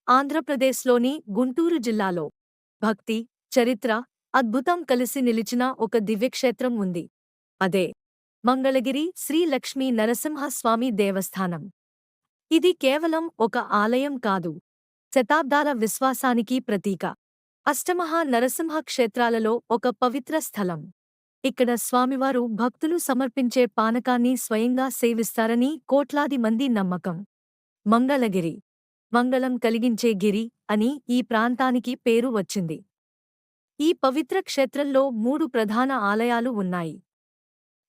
ఆంధ్రప్రదేశ్లోని గుంటూరు జిల్లాలో భక్తి, చరిత్ర, అద్భుతం కలిసి నిలిచిన ఒక దివ్యక్షేత్రం ఉంది. అదే మంగళగిరి శ్రీ లక్ష్మీ నరసింహస్వామి దేవస్థానం. ఇది కేవలం ఒక ఆలయం కాదు, శతాబ్దాల విశ్వాసానికి ప్రతీక. అష్టమహా నరసింహ క్షేత్రాలలో ఒక పవిత్ర స్థలం. ఇక్కడ స్వామివారు భక్తులు సమర్పించే పానకాన్ని స్వయంగా సేవిస్తారని కోట్లాది మంది నమ్మకం. మంగళగిరి, మంగళం కలిగించే గిరి అని ఈ ప్రాంతానికి పేరు వచ్చింది. ఈ పవిత్ర క్షేత్రంలో 3 ప్రధాన ఆలయాలు ఉన్నాయి.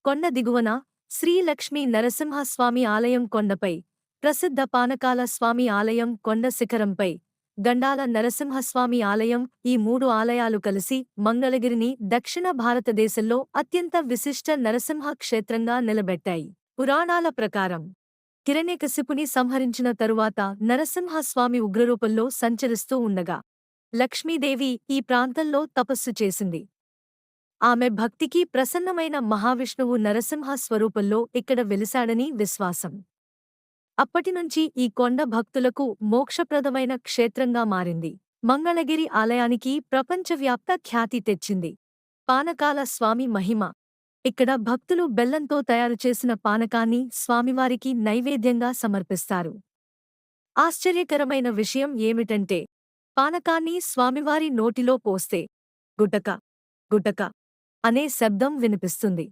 కొండ దిగువన శ్రీ లక్ష్మీ నరసింహస్వామి ఆలయం కొండపై, ప్రసిద్ధ పానకాల స్వామి ఆలయం కొండ శిఖరంపై, గండాల నరసింహస్వామి ఆలయం. ఈ 3 ఆలయాలు కలిసి మంగళగిరిని దక్షిణ భారతదేశంలో అత్యంత విశిష్ట నరసింహ క్షేత్రంగా నిలబెట్టాయి. పురాణాల ప్రకారం హిరణ్యకశిపుని సంహరించిన తరువాత నరసింహస్వామి ఉగ్రరూపంలో సంచరిస్తూ ఉండగా లక్ష్మీదేవి ఈ ప్రాంతంలో తపస్సు చేసింది. ఆమె భక్తికి ప్రసన్నమైన మహావిష్ణువు నరసింహ స్వరూపంలో ఇక్కడ వెలిశాడని విశ్వాసం. అప్పటినుంచి ఈ కొండ భక్తులకు మోక్షప్రదమైన క్షేత్రంగా మారింది. మంగళగిరి ఆలయానికి ప్రపంచవ్యాప్త ఖ్యాతి తెచ్చింది. పానకాల స్వామి మహిమ. ఇక్కడ భక్తులు బెల్లంతో తయారుచేసిన పానకాన్ని స్వామివారికి నైవేద్యంగా సమర్పిస్తారు. ఆశ్చర్యకరమైన విషయం ఏమిటంటే, పానకాన్ని స్వామివారి నోటిలో పోస్తే గుటక గుటక అనే శబ్దం వినిపిస్తుంది.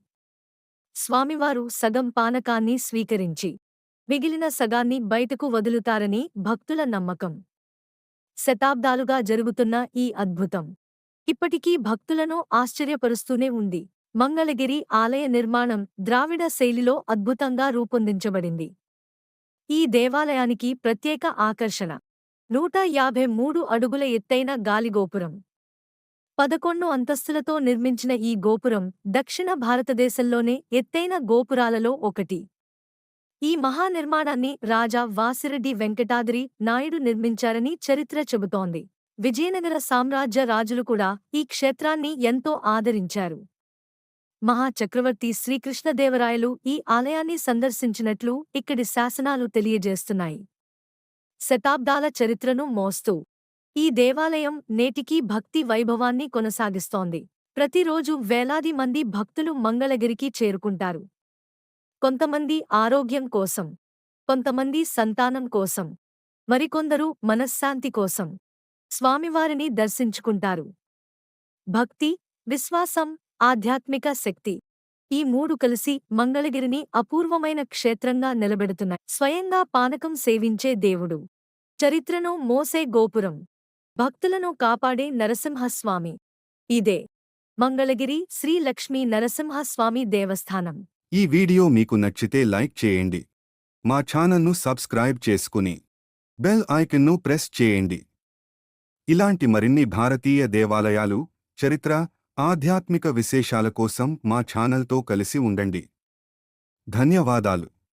స్వామివారు సగం పానకాన్ని స్వీకరించి మిగిలిన సగాన్ని బయటకు వదులుతారని భక్తుల నమ్మకం. శతాబ్దాలుగా జరుగుతున్న ఈ అద్భుతం ఇప్పటికీ భక్తులను ఆశ్చర్యపరుస్తూనే ఉంది. మంగళగిరి ఆలయ నిర్మాణం ద్రావిడ శైలిలో అద్భుతంగా రూపొందించబడింది. ఈ దేవాలయానికి ప్రత్యేక ఆకర్షణ 153 అడుగుల ఎత్తైన గాలిగోపురం. 11 అంతస్తులతో నిర్మించిన ఈ గోపురం దక్షిణ భారతదేశంలోనే ఎత్తైన గోపురాలలో ఒకటి. ఈ మహానిర్మాణాన్ని రాజా వాసిరెడ్డి వెంకటాద్రి నాయుడు నిర్మించారని చరిత్ర చెబుతోంది. విజయనగర సామ్రాజ్య రాజులు కూడా ఈ క్షేత్రాన్ని ఎంతో ఆదరించారు. మహాచక్రవర్తి శ్రీకృష్ణదేవరాయలు ఈ ఆలయాన్ని సందర్శించినట్లు ఇక్కడి శాసనాలు తెలియజేస్తున్నాయి. శతాబ్దాల చరిత్రను మోస్తూ ఈ దేవాలయం నేటికీ భక్తి వైభవాన్ని కొనసాగిస్తోంది. ప్రతిరోజు వేలాది మంది భక్తులు మంగళగిరికి చేరుకుంటారు. కొంతమంది ఆరోగ్యం కోసం, కొంతమంది సంతానం కోసం, మరికొందరు మనశ్శాంతి కోసం స్వామివారిని దర్శించుకుంటారు. భక్తి, విశ్వాసం, ఆధ్యాత్మిక శక్తి ఈ 3 కలిసి మంగళగిరిని అపూర్వమైన క్షేత్రంగా నిలబెడుతున్నాయి. స్వయంగా పానకం సేవించే దేవుడు, చరిత్రను మోసే గోపురం, భక్తులను కాపాడే నరసింహస్వామి. ఇదే మంగళగిరి శ్రీ లక్ష్మీ నరసింహస్వామి దేవస్థానం. ఈ వీడియో మీకు నచ్చితే లైక్ చేయండి. మా ఛానల్ను సబ్స్క్రైబ్ చేసుకుని బెల్ ఐకాన్ను ప్రెస్ చేయండి. ఇలాంటి మరిన్ని భారతీయ దేవాలయాలు, చరిత్ర, ఆధ్యాత్మిక విశేషాల కోసం మా ఛానల్తో కలిసి ఉండండి. ధన్యవాదాలు.